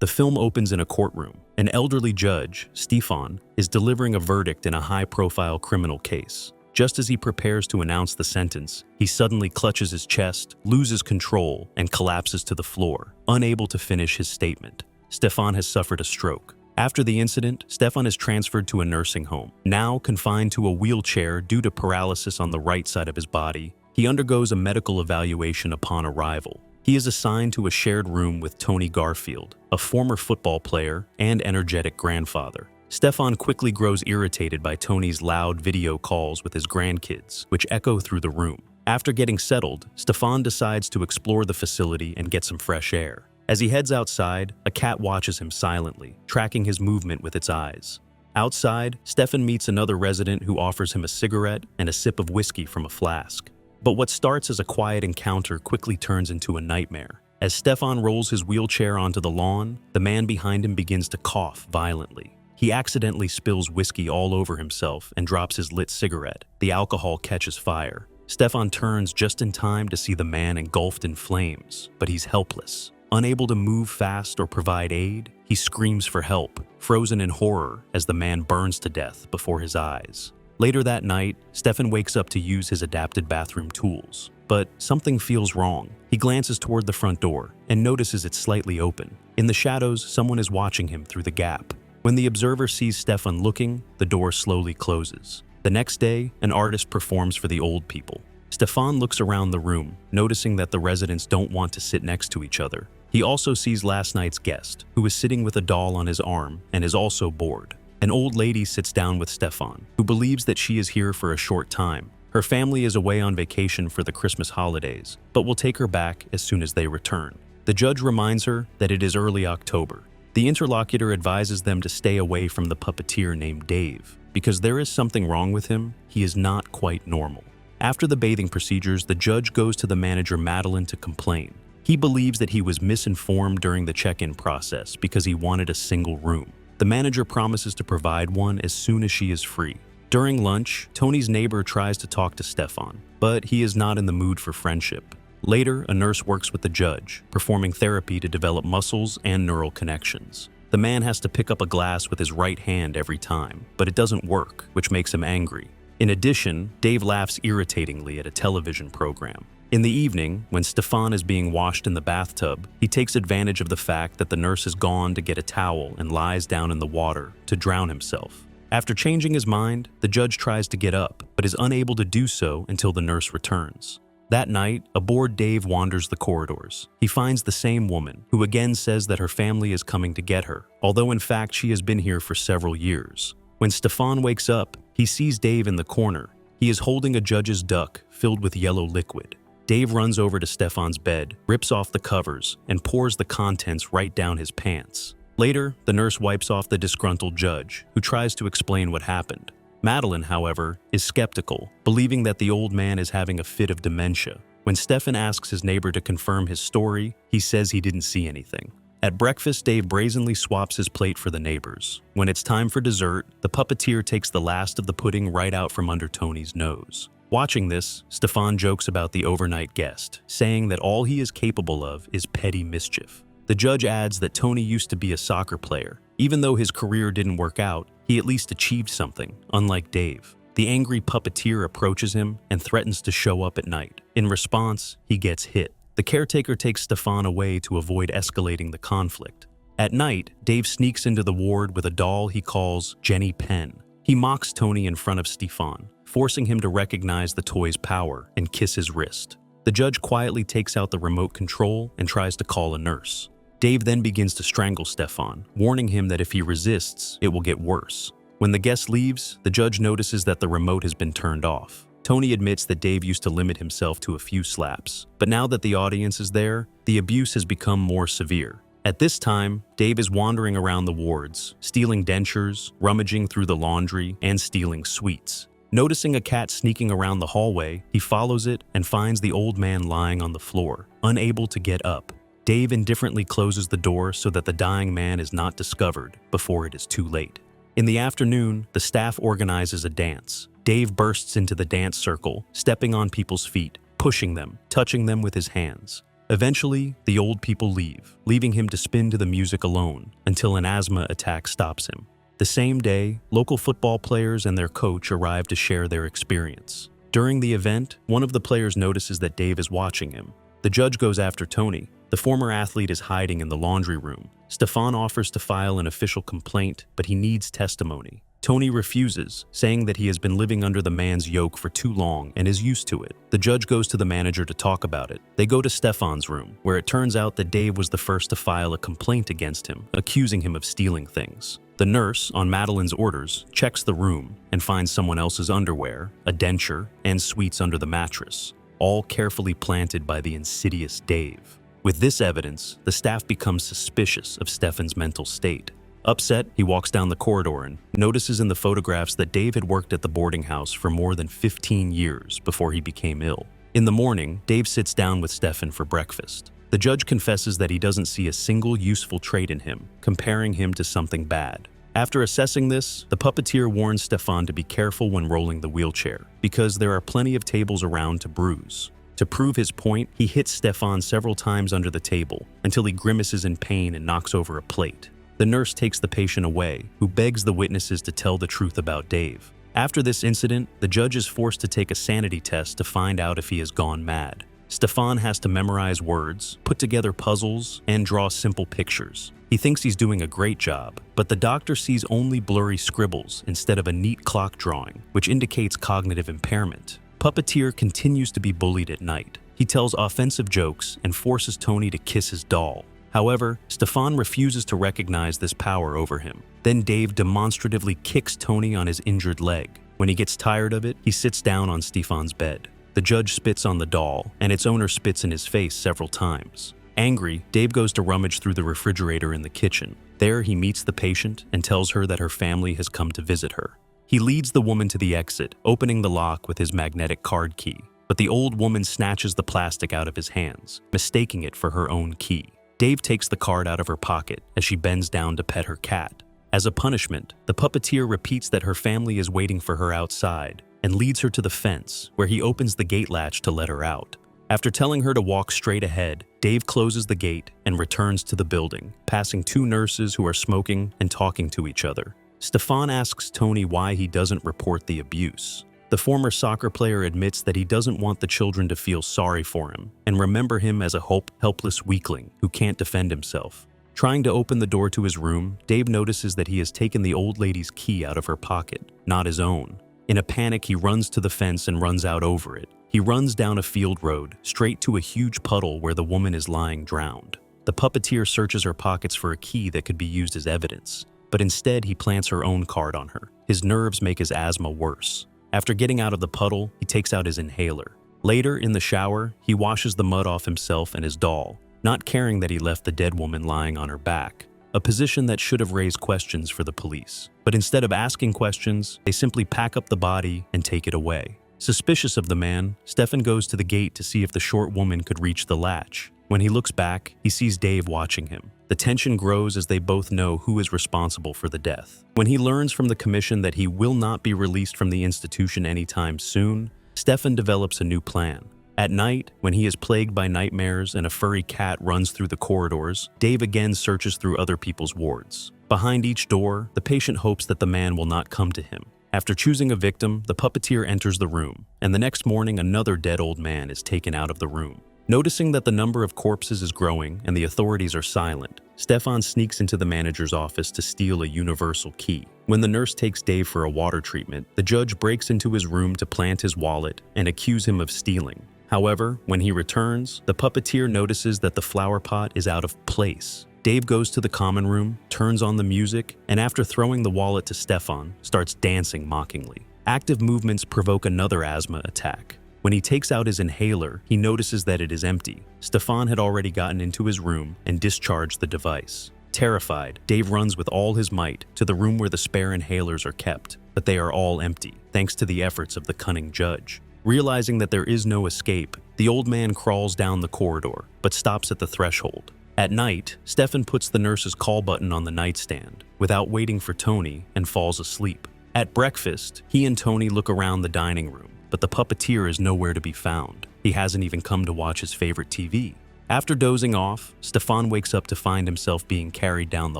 The film opens in a courtroom. An elderly judge, Stefan, is delivering a verdict in a high-profile criminal case. Just as he prepares to announce the sentence, he suddenly clutches his chest, loses control, and collapses to the floor, unable to finish his statement. Stefan has suffered a stroke. After the incident, Stefan is transferred to a nursing home. Now confined to a wheelchair due to paralysis on the right side of his body, he undergoes a medical evaluation upon arrival. He is assigned to a shared room with Tony Garfield, a former football player and energetic grandfather. Stefan quickly grows irritated by Tony's loud video calls with his grandkids, which echo through the room. After getting settled, Stefan decides to explore the facility and get some fresh air. As he heads outside, a cat watches him silently, tracking his movement with its eyes. Outside, Stefan meets another resident who offers him a cigarette and a sip of whiskey from a flask. But what starts as a quiet encounter quickly turns into a nightmare. As Stefan rolls his wheelchair onto the lawn, the man behind him begins to cough violently. He accidentally spills whiskey all over himself and drops his lit cigarette. The alcohol catches fire. Stefan turns just in time to see the man engulfed in flames, but he's helpless. Unable to move fast or provide aid, he screams for help, frozen in horror as the man burns to death before his eyes. Later that night, Stefan wakes up to use his adapted bathroom tools, but something feels wrong. He glances toward the front door and notices it's slightly open. In the shadows, someone is watching him through the gap. When the observer sees Stefan looking, the door slowly closes. The next day, an artist performs for the old people. Stefan looks around the room, noticing that the residents don't want to sit next to each other. He also sees last night's guest, who is sitting with a doll on his arm and is also bored. An old lady sits down with Stefan, who believes that she is here for a short time. Her family is away on vacation for the Christmas holidays, but will take her back as soon as they return. The judge reminds her that it is early October. The interlocutor advises them to stay away from the puppeteer named Dave, because there is something wrong with him. He is not quite normal. After the bathing procedures, the judge goes to the manager Madeline to complain. He believes that he was misinformed during the check-in process because he wanted a single room. The manager promises to provide one as soon as she is free. During lunch, Tony's neighbor tries to talk to Stefan, but he is not in the mood for friendship. Later, a nurse works with the judge, performing therapy to develop muscles and neural connections. The man has to pick up a glass with his right hand every time, but it doesn't work, which makes him angry. In addition, Dave laughs irritatingly at a television program. In the evening, when Stefan is being washed in the bathtub, he takes advantage of the fact that the nurse is gone to get a towel and lies down in the water to drown himself. After changing his mind, the judge tries to get up, but is unable to do so until the nurse returns. That night, a bored Dave wanders the corridors. He finds the same woman, who again says that her family is coming to get her, although in fact she has been here for several years. When Stefan wakes up, he sees Dave in the corner. He is holding a judge's duck filled with yellow liquid. Dave runs over to Stefan's bed, rips off the covers, and pours the contents right down his pants. Later, the nurse wipes off the disgruntled judge, who tries to explain what happened. Madeline, however, is skeptical, believing that the old man is having a fit of dementia. When Stefan asks his neighbor to confirm his story, he says he didn't see anything. At breakfast, Dave brazenly swaps his plate for the neighbors. When it's time for dessert, the puppeteer takes the last of the pudding right out from under Tony's nose. Watching this, Stefan jokes about the overnight guest, saying that all he is capable of is petty mischief. The judge adds that Tony used to be a soccer player. Even though his career didn't work out, he at least achieved something, unlike Dave. The angry puppeteer approaches him and threatens to show up at night. In response, he gets hit. The caretaker takes Stefan away to avoid escalating the conflict. At night, Dave sneaks into the ward with a doll he calls Jenny Penn. He mocks Tony in front of Stefan, forcing him to recognize the toy's power and kiss his wrist. The judge quietly takes out the remote control and tries to call a nurse. Dave then begins to strangle Stefan, warning him that if he resists, it will get worse. When the guest leaves, the judge notices that the remote has been turned off. Tony admits that Dave used to limit himself to a few slaps, but now that the audience is there, the abuse has become more severe. At this time, Dave is wandering around the wards, stealing dentures, rummaging through the laundry, and stealing sweets. Noticing a cat sneaking around the hallway, he follows it and finds the old man lying on the floor, unable to get up. Dave indifferently closes the door so that the dying man is not discovered before it is too late. In the afternoon, the staff organizes a dance. Dave bursts into the dance circle, stepping on people's feet, pushing them, touching them with his hands. Eventually, the old people leave, leaving him to spin to the music alone until an asthma attack stops him. The same day, local football players and their coach arrive to share their experience. During the event, one of the players notices that Dave is watching him. The judge goes after Tony. The former athlete is hiding in the laundry room. Stefan offers to file an official complaint, but he needs testimony. Tony refuses, saying that he has been living under the man's yoke for too long and is used to it. The judge goes to the manager to talk about it. They go to Stefan's room, where it turns out that Dave was the first to file a complaint against him, accusing him of stealing things. The nurse, on Madeline's orders, checks the room and finds someone else's underwear, a denture, and sweets under the mattress, all carefully planted by the insidious Dave. With this evidence, the staff becomes suspicious of Stefan's mental state. Upset, he walks down the corridor and notices in the photographs that Dave had worked at the boarding house for more than 15 years before he became ill. In the morning, Dave sits down with Stefan for breakfast. The judge confesses that he doesn't see a single useful trait in him, comparing him to something bad. After assessing this, the puppeteer warns Stefan to be careful when rolling the wheelchair, because there are plenty of tables around to bruise. To prove his point, he hits Stefan several times under the table until he grimaces in pain and knocks over a plate. The nurse takes the patient away, who begs the witnesses to tell the truth about Dave. After this incident, the judge is forced to take a sanity test to find out if he has gone mad. Stefan has to memorize words, put together puzzles, and draw simple pictures. He thinks he's doing a great job, but the doctor sees only blurry scribbles instead of a neat clock drawing, which indicates cognitive impairment. Puppeteer continues to be bullied at night. He tells offensive jokes and forces Tony to kiss his doll. However, Stefan refuses to recognize this power over him. Then Dave demonstratively kicks Tony on his injured leg. When he gets tired of it, he sits down on Stefan's bed. The judge spits on the doll, and its owner spits in his face several times. Angry, Dave goes to rummage through the refrigerator in the kitchen. There, he meets the patient and tells her that her family has come to visit her. He leads the woman to the exit, opening the lock with his magnetic card key. But the old woman snatches the plastic out of his hands, mistaking it for her own key. Dave takes the card out of her pocket as she bends down to pet her cat. As a punishment, the puppeteer repeats that her family is waiting for her outside and leads her to the fence, where he opens the gate latch to let her out. After telling her to walk straight ahead, Dave closes the gate and returns to the building, passing two nurses who are smoking and talking to each other. Stefan asks Tony why he doesn't report the abuse. The former soccer player admits that he doesn't want the children to feel sorry for him and remember him as a helpless weakling who can't defend himself. Trying to open the door to his room, Dave notices that he has taken the old lady's key out of her pocket, not his own. In a panic, he runs to the fence and runs out over it. He runs down a field road, straight to a huge puddle where the woman is lying drowned. The puppeteer searches her pockets for a key that could be used as evidence, but instead he plants her own card on her. His nerves make his asthma worse. After getting out of the puddle, he takes out his inhaler. Later, in the shower, he washes the mud off himself and his doll, not caring that he left the dead woman lying on her back, a position that should have raised questions for the police. But instead of asking questions, they simply pack up the body and take it away. Suspicious of the man, Stefan goes to the gate to see if the short woman could reach the latch. When he looks back, he sees Dave watching him. The tension grows as they both know who is responsible for the death. When he learns from the commission that he will not be released from the institution anytime soon, Stefan develops a new plan. At night, when he is plagued by nightmares and a furry cat runs through the corridors, Dave again searches through other people's wards. Behind each door, the patient hopes that the man will not come to him. After choosing a victim, the puppeteer enters the room, and the next morning another dead old man is taken out of the room. Noticing that the number of corpses is growing and the authorities are silent, Stefan sneaks into the manager's office to steal a universal key. When the nurse takes Dave for a water treatment, the judge breaks into his room to plant his wallet and accuse him of stealing. However, when he returns, the puppeteer notices that the flower pot is out of place. Dave goes to the common room, turns on the music, and after throwing the wallet to Stefan, starts dancing mockingly. Active movements provoke another asthma attack. When he takes out his inhaler, he notices that it is empty. Stefan had already gotten into his room and discharged the device. Terrified, Dave runs with all his might to the room where the spare inhalers are kept, but they are all empty, thanks to the efforts of the cunning judge. Realizing that there is no escape, the old man crawls down the corridor, but stops at the threshold. At night, Stefan puts the nurse's call button on the nightstand, without waiting for Tony, and falls asleep. At breakfast, he and Tony look around the dining room, but the puppeteer is nowhere to be found. He hasn't even come to watch his favorite TV. After dozing off, Stefan wakes up to find himself being carried down the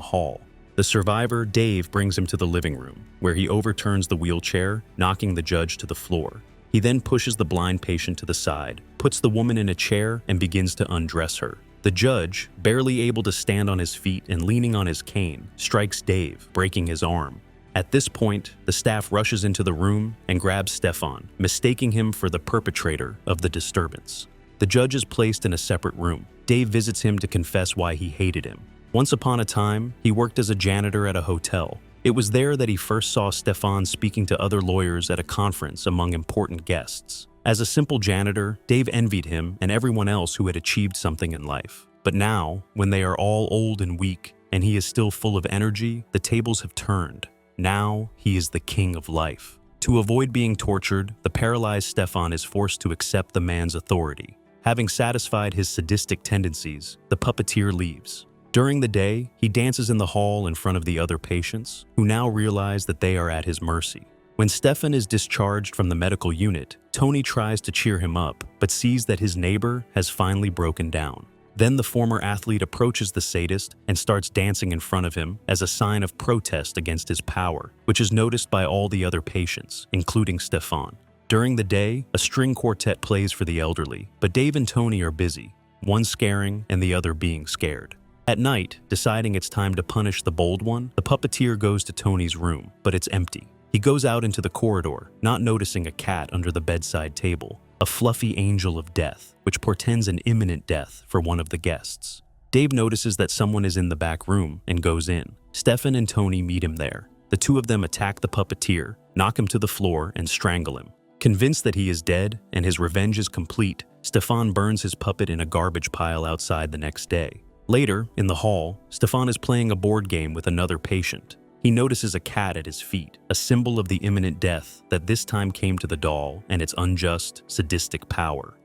hall. The survivor, Dave, brings him to the living room, where he overturns the wheelchair, knocking the judge to the floor. He then pushes the blind patient to the side, puts the woman in a chair, and begins to undress her. The judge, barely able to stand on his feet and leaning on his cane, strikes Dave, breaking his arm. At this point, the staff rushes into the room and grabs Stefan, mistaking him for the perpetrator of the disturbance. The judge is placed in a separate room. Dave visits him to confess why he hated him. Once upon a time, he worked as a janitor at a hotel. It was there that he first saw Stefan speaking to other lawyers at a conference among important guests. As a simple janitor, Dave envied him and everyone else who had achieved something in life. But now, when they are all old and weak, and he is still full of energy, the tables have turned. Now, he is the king of life. To avoid being tortured, the paralyzed Stefan is forced to accept the man's authority. Having satisfied his sadistic tendencies, the puppeteer leaves. During the day, he dances in the hall in front of the other patients, who now realize that they are at his mercy. When Stefan is discharged from the medical unit, Tony tries to cheer him up, but sees that his neighbor has finally broken down. Then the former athlete approaches the sadist and starts dancing in front of him as a sign of protest against his power, which is noticed by all the other patients, including Stefan. During the day, a string quartet plays for the elderly, but Dave and Tony are busy, one scaring and the other being scared. At night, deciding it's time to punish the bold one, the puppeteer goes to Tony's room, but it's empty. He goes out into the corridor, not noticing a cat under the bedside table, a fluffy angel of death, which portends an imminent death for one of the guests. Dave notices that someone is in the back room and goes in. Stefan and Tony meet him there. The two of them attack the puppeteer, knock him to the floor, and strangle him. Convinced that he is dead and his revenge is complete, Stefan burns his puppet in a garbage pile outside the next day. Later, in the hall, Stefan is playing a board game with another patient. He notices a cat at his feet, a symbol of the imminent death that this time came to the doll and its unjust, sadistic power.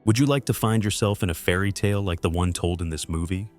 Would you like to find yourself in a fairy tale like the one told in this movie?